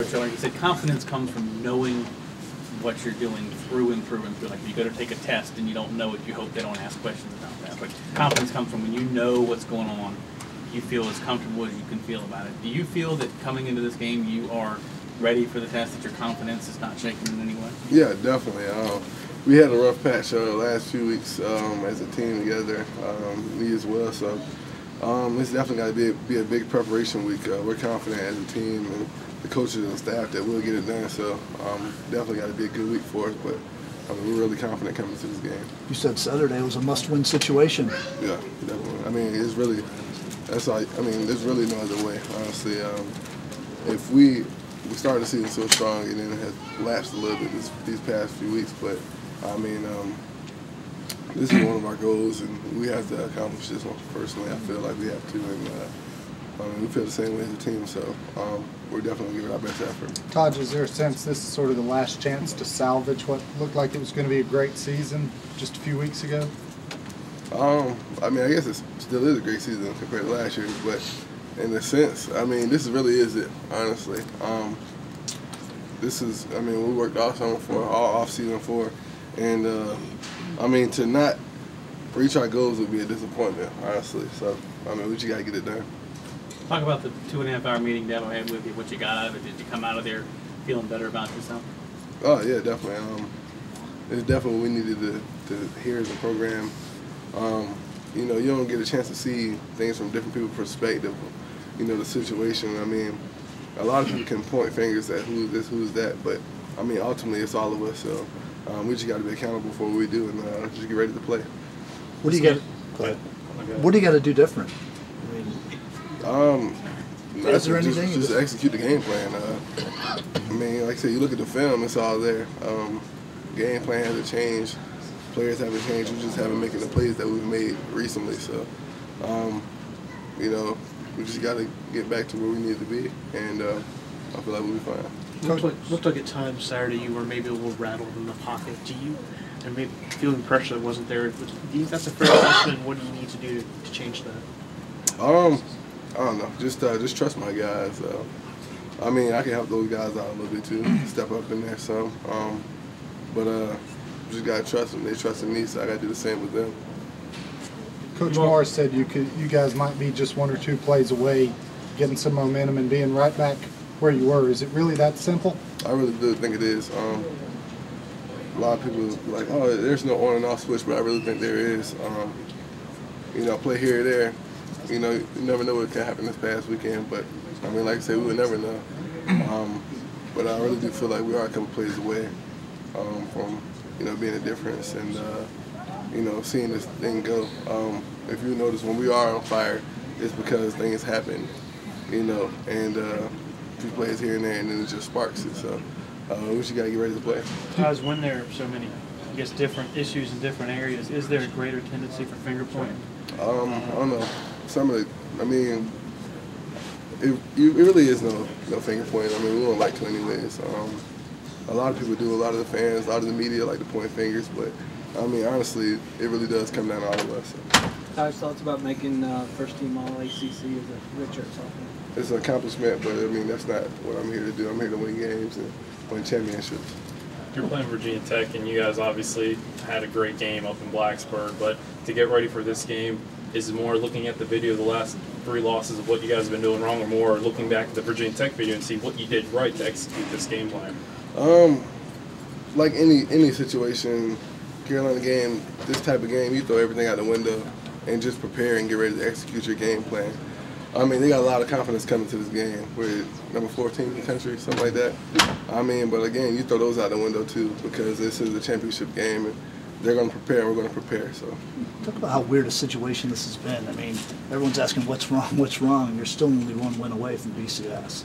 Coach Early, he said confidence comes from knowing what you're doing through and through and through. Like if you go to take a test and you don't know it, you hope they don't ask questions about that. But confidence comes from when you know what's going on, you feel as comfortable as you can feel about it. Do you feel that coming into this game you are ready for the test, that your confidence is not shaken in any way? Yeah, definitely. We had a rough patch last few weeks as a team together, me as well. So it's definitely got to be a big preparation week. We're confident as a team and the coaches and staff that we'll get it done. So definitely got to be a good week for us. But we're really confident coming to this game. You said Saturday was a must-win situation. Yeah, definitely. I mean, it's really there's really no other way, honestly. If we started the season so strong and then it has lapsed a little bit these past few weeks, but I mean, this is one of our goals, and we have to accomplish this one personally. I feel like we have to, and we feel the same way as a team, so we're definitely giving our best effort. Tajh, is there a sense this is sort of the last chance to salvage what looked like it was going to be a great season just a few weeks ago? I mean, I guess it still is a great season compared to last year, but in a sense, I mean, this really is it, honestly. This is, I mean, we worked all summer for, all off season for, and I mean, to not reach our goals would be a disappointment, honestly. So, I mean, we just got to get it done. Talk about the 2.5-hour meeting Dabo had with you, what you got out of it. Did you come out of there feeling better about yourself? Oh, yeah, definitely. It's definitely what we needed to hear as a program. You know, you don't get a chance to see things from different people's perspective, you know, the situation. I mean, a lot of people can point fingers at who's this, who's that, but, I mean, ultimately it's all of us, so we just got to be accountable for what we do and just get ready to play. What do you got? What do you got to do different? Is there anything? Just execute the game plan. I mean, like I said, you look at the film, it's all there. Game plan hasn't changed. Players haven't changed. We just haven't making the plays that we've made recently. So, you know, we just got to get back to where we need to be, and I feel like we'll be fine. Looked like at times Saturday you were maybe a little rattled in the pocket. And maybe feeling pressure that wasn't there. Do you think that's a fair assessment? What do you need to do to change that? I don't know. Just trust my guys. I mean, I can help those guys out a little bit too, step up in there some. But just gotta trust them. They trusted me, so I gotta do the same with them. Coach Morris said you guys might be just 1 or 2 plays away, getting some momentum and being right back where you were. Is it really that simple? I really do think it is. A lot of people are like, oh, there's no on and off switch, but I really think there is. You know, play here or there. You know, you never know what can happen this past weekend, but I mean, like I said, we would never know. But I really do feel like we are a couple plays away from, you know, being a difference and, you know, seeing this thing go. If you notice, when we are on fire, it's because things happen, you know, and a few plays here and there, and then it just sparks it. So we just got to get ready to play. Guys, when there are so many, I guess, different issues in different areas, is there a greater tendency for finger pointing? I don't know. Some of the, I mean, it really is no finger pointing. I mean, we don't like to anyways. A lot of people do. A lot of the fans, a lot of the media like to point fingers, but I mean, honestly, it really does come down to all of us. Tajh's thoughts about making first team All ACC is a Richard something. It's an accomplishment, but I mean, that's not what I'm here to do. I'm here to win games and win championships. You're playing Virginia Tech, and you guys obviously had a great game up in Blacksburg, but to get ready for this game, is it more looking at the video of the last 3 losses of what you guys have been doing wrong, or more looking back at the Virginia Tech video and see what you did right to execute this game plan? Like any situation, Carolina game, this type of game, you throw everything out the window and just prepare and get ready to execute your game plan. I mean, they got a lot of confidence coming to this game. We're number 14 in the country, something like that. I mean, but again, you throw those out the window too, because this is a championship game, and they're going to prepare, and we're going to prepare. So, talk about how weird a situation this has been. I mean, everyone's asking what's wrong, and you're still only 1 win away from BCS.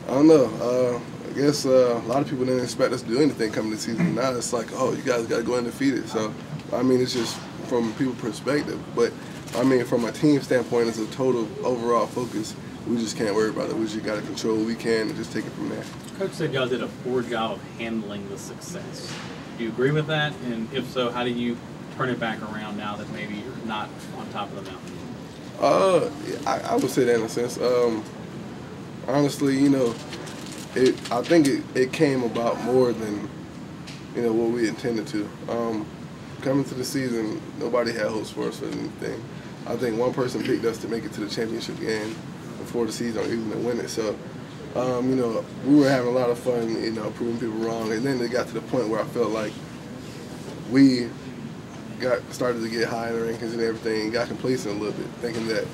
I don't know. I guess a lot of people didn't expect us to do anything coming this season. Now it's like, oh, you guys got to go undefeated. So, I mean, it's just from people's perspective. But, I mean, from a team standpoint, as a total overall focus, we just can't worry about it. We just got to control what we can and just take it from there. Coach said y'all did a poor job of handling the success. Do you agree with that? And if so, how do you turn it back around now that maybe you're not on top of the mountain? I would say that in a sense. Honestly, you know, I think it came about more than, what we intended to. Coming to the season, nobody had hopes for us for anything. I think one person picked us to make it to the championship game before the season or even to win it. So, we were having a lot of fun, proving people wrong. And then it got to the point where I felt like we started to get high in the rankings and everything, got complacent a little bit, thinking that,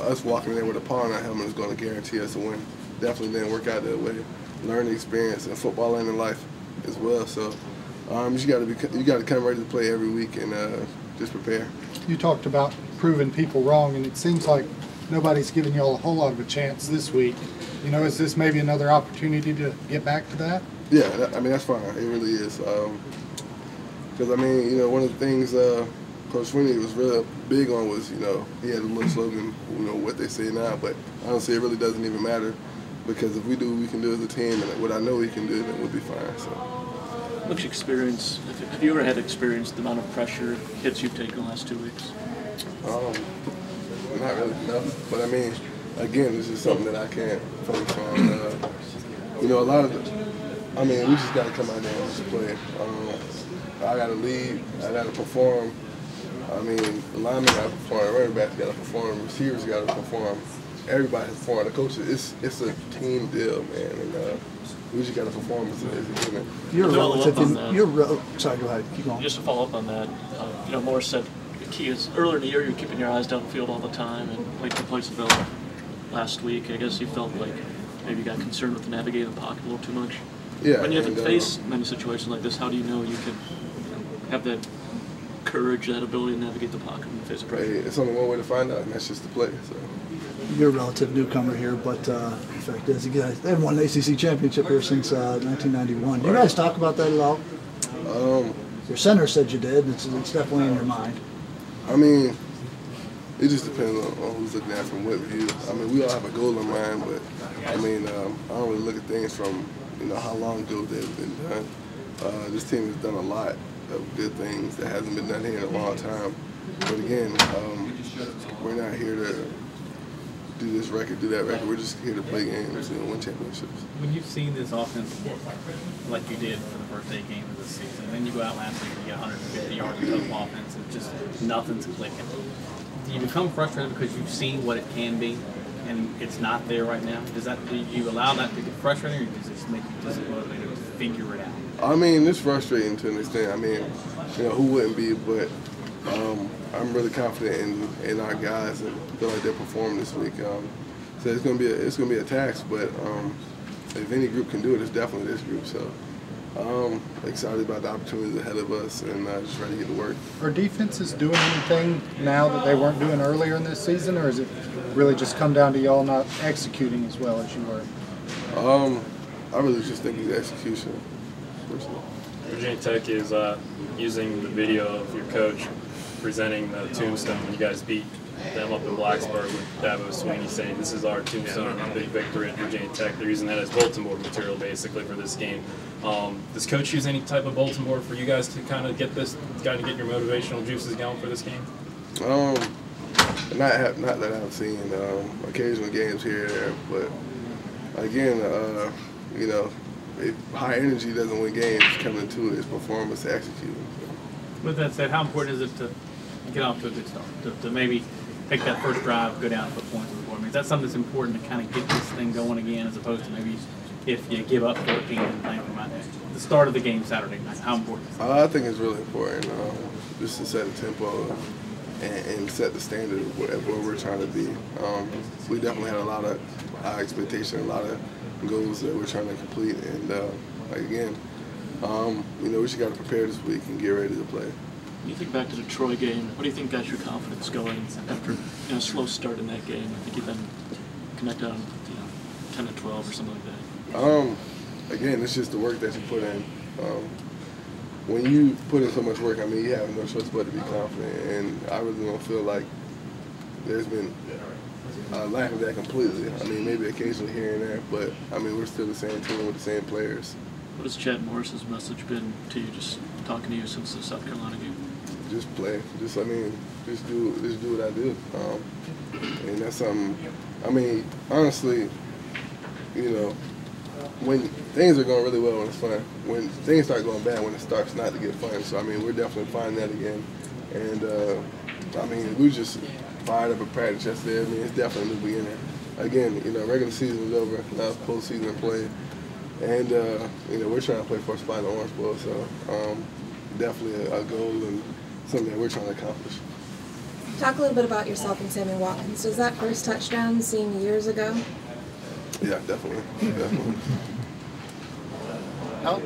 us walking in there with a paw on our helmet is going to guarantee us a win. Definitely didn't work out that way. Learning experience and football and in life as well. So you got to come ready to play every week and just prepare. You talked about proving people wrong, and it seems like nobody's giving you all a whole lot of a chance this week. Is this maybe another opportunity to get back to that? Yeah, that's fine. It really is. Because, one of the things Coach Sweeney was real big on was, he had a little slogan, what they say now, but honestly, it really doesn't even matter because if we do what we can do as a team and what I know we can do, then we'll be fine. So. What's your experience? Have you ever had experience the amount of pressure hits you've taken the last 2 weeks? Not really, no. But again, this is something that I can't focus on. A lot of we just got to come out there and just play. I got to lead. I got to perform. The linemen got to perform. Running backs got to perform. Receivers got to perform. Everybody has to perform. The coaches, it's a team deal, man. And we just got to perform as a unit. Sorry, go ahead. Keep going. Just to follow up on that, Morris said the key is earlier in the year you're keeping your eyes downfield all the time, and late to Placerville last week, I guess you felt like maybe you got concerned with navigating the pocket a little too much. Yeah. When you haven't faced many situations like this, how do you know you can have that courage, that ability to navigate the pocket in the face of pressure? Hey, it's only one way to find out, and that's just to play. So. You're a relative newcomer here, but the fact is, you guys they haven't won the ACC Championship here since 1991. Do you guys talk about that at all? Your center said you did. It's definitely in your mind. It just depends on who's looking at it from what view. We all have a goal in mind, but I don't really look at things from how long ago they've been done. This team has done a lot of good things that hasn't been done here in a long time. But again, we're not here to do this record, do that record. We're just here to play games and win championships. When you've seen this offense like you did for the first 8 games of the season, and then you go out last week and you get 150 yards of total offense, and just nothing's clicking. Do you become frustrated because you've seen what it can be, and it's not there right now? Do you allow that to get frustrating, or does it just make you dismotivated to figure it out? It's frustrating to an extent. Who wouldn't be? But I'm really confident in our guys and feel like they're performing this week. So it's gonna be a task, but if any group can do it, it's definitely this group. So excited about the opportunities ahead of us and just ready to get to work. Are defenses doing anything now that they weren't doing earlier in this season, or is it really just come down to y'all not executing as well as you were? I really just think it's execution, personally. Virginia Tech is using the video of your coach presenting the tombstone when you guys beat them up in Blacksburg with Dabo Sweeney saying this is our tombstone, our big victory at Virginia Tech. They're using that as bulletin board material basically for this game. Does Coach use any type of bulletin board for you guys to kind of get your motivational juices going for this game? Not that I've seen. Occasional games here and there, but again, if high energy doesn't win games, coming to it, it's performance to execute. With that said, how important is it to get off to a good start, to maybe take that first drive, go down and put points on the board? Is that something that's important to kind of get this thing going again, as opposed to maybe if you give up 14 and playing from the start of the game Saturday night? How important is that? I think it's really important just to set a tempo and set the standard of where we're trying to be. We definitely had a lot of high expectation, a lot of goals that we're trying to complete, and again, we just got to prepare this week and get ready to play. When you think back to the Troy game, what do you think got your confidence going after a slow start in that game? I think you've been connected on 10 to 12 or something like that. Again, it's just the work that you put in. When you put in so much work, you have no choice but to be confident, and I really don't feel like there's been a lack of that completely. Maybe occasionally here and there, but we're still the same team with the same players. What has Chad Morris's message been to you, just talking to you since the South Carolina game? Just play. Just do what I do. And that's something. Honestly, when things are going really well, when it's fun. When things start going bad, when it starts not to get fun. So I mean, we're definitely finding that again. And I mean, we just fired up a practice yesterday. I mean, it's definitely a new beginning. Again, you know, regular season is over. Now it's postseason play, and you know, we're trying to play for a spot in the Orange Bowl. So definitely a goal and something that we're trying to accomplish. Talk a little bit about yourself and Sammy Watkins. Does that first touchdown seem years ago? Yeah, definitely. Definitely. How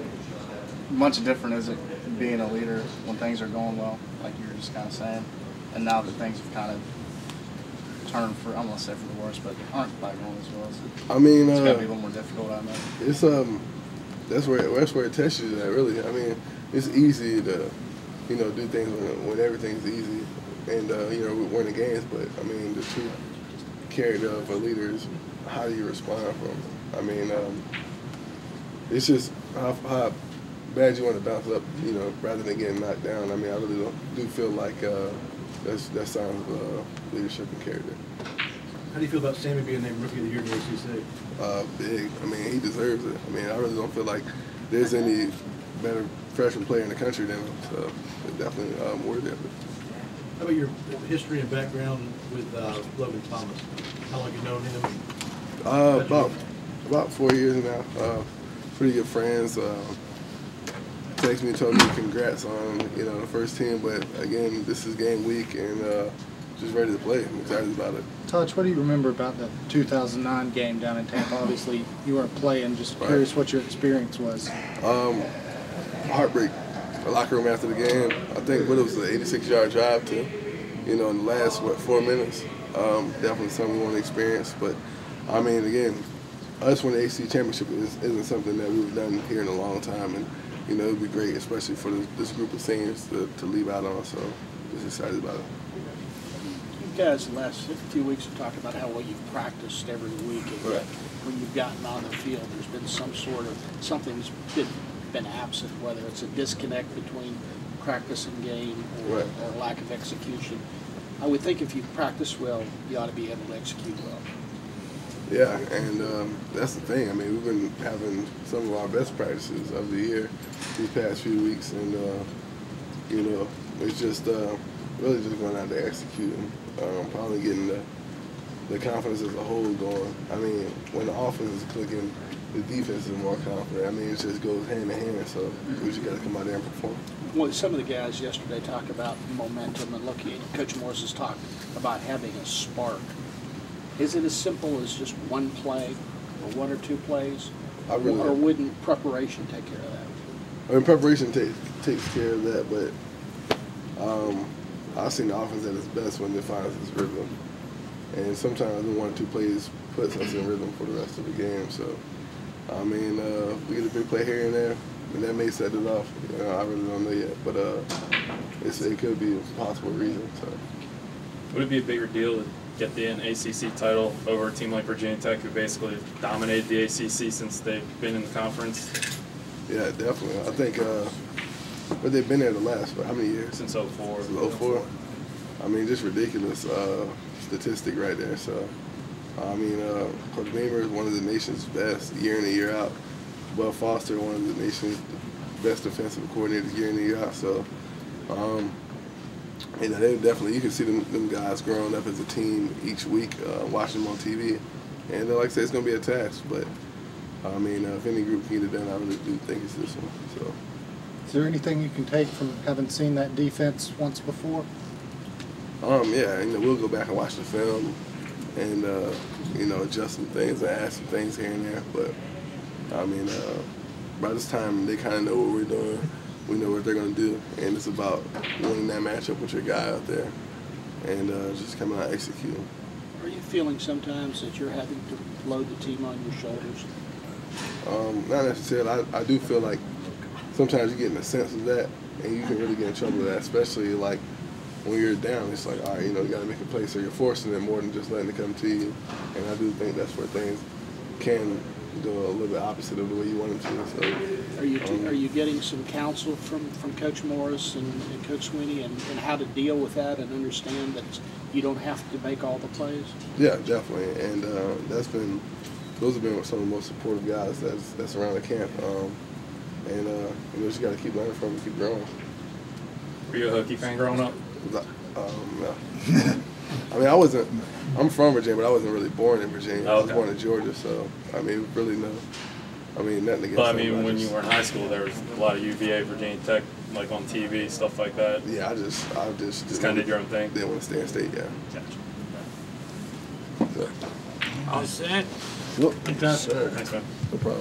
much different is it being a leader when things are going well, like you were just kind of saying, and now that things have kind of turned for, I'm going to say for the worse, but aren't quite going as well as it? I mean, it's got to be a little more difficult, I know. It's that's where it tests you at, really. I mean, it's easy to, you know, do things when everything's easy and you know, winning games, but I mean, the true character of a leader is how do you respond from. I mean, it's just how bad you want to bounce up, you know, rather than getting knocked down. I mean, I really do feel like that signs of leadership and character. How do you feel about Sammy being named Rookie of the Year in the ACC? Big. I mean, he deserves it. I mean, I really don't feel like there's any better freshman player in the country than him, so it's definitely worthy of it. How about your history and background with Logan Thomas? How long have you known him? About 4 years now. Pretty good friends. Texted me and told me congrats on, you know, the first team, but again, this is game week and just ready to play. I'm excited about it. Tajh, what do you remember about the 2009 game down in Tampa? Obviously, you weren't playing. Just curious what your experience was. Heartbreak. The locker room after the game. I think what it was, an 86-yard drive to, you know, in the last 4 minutes. Definitely something we want to experience. But I mean, again, us winning the ACC Championship isn't something that we've done here in a long time, and you know, it'd be great, especially for this group of seniors to leave out on. So, just excited about it. You guys, the last few weeks have talked about how well you've practiced every week, and yet when you've gotten on the field, there's been some sort of something's been absent, whether it's a disconnect between practice and game or lack of execution. I would think if you practice well, you ought to be able to execute well. Yeah, and that's the thing. I mean, we've been having some of our best practices of the year these past few weeks, and you know, it's just really just going out there executing, probably getting the confidence as a whole going. I mean, when the offense is clicking, the defense is more confident. I mean, it just goes hand in hand, so we just got to come out there and perform. Well, some of the guys yesterday talked about momentum, and looking at Coach Morris has talked about having a spark. Is it as simple as just one play or one or two plays? Or wouldn't preparation take care of that? I mean, preparation takes care of that, but I've seen the offense at its best when it finds its rhythm. And sometimes the 1 or 2 plays puts us in rhythm for the rest of the game. So, I mean, we get a big play here and there, and that may set it off. You know, I really don't know yet, but it could be a possible reason. So, would it be a bigger deal to get the ACC title over a team like Virginia Tech, who basically dominated the ACC since they've been in the conference? Yeah, definitely. I think, but they've been there the last, how many years? Since 04. Since 04. I mean, just ridiculous statistic right there. So, I mean, Coach Beamer is one of the nation's best year in and year out. Bud Foster, one of the nation's best defensive coordinators year in and year out. So, you know, they definitely, you can see them guys growing up as a team each week, watching them on TV. And like I said, it's going to be a task, but I mean, if any group can get it done, I really do think it's this one. So, is there anything you can take from having seen that defense once before? Yeah, you know, we'll go back and watch the film and, you know, adjust some things and add some things here and there. But, I mean, by this time, they kind of know what we're doing. We know what they're going to do. And it's about winning that matchup with your guy out there and just coming out and executing. Are you feeling sometimes that you're having to load the team on your shoulders? Not necessarily. I do feel like sometimes you get in a sense of that, and you can really get in trouble with that, especially like when you're down. It's like, all right, you know, you got to make a play, so you're forcing it more than just letting it come to you. And I do think that's where things can go a little bit opposite of the way you want them to. So, are you getting some counsel from Coach Morris and Coach Sweeney and how to deal with that and understand that you don't have to make all the plays? Yeah, definitely, and that's been those have been some of the most supportive guys that's around the camp. And you know, just got to keep learning from them, keep growing. Were you a Hokie fan growing up? No. I mean, I'm from Virginia, but I wasn't really born in Virginia. I was born in Georgia, so I mean, really nothing against But I them. mean, when you were in high school, there was a lot of UVA, Virginia Tech, like on TV, stuff like that. Yeah, I just kind of did your own thing. Didn't want to stay in state, yeah. Gotcha. So. All set. Look, Thanks, sir. Thanks, man. No problem.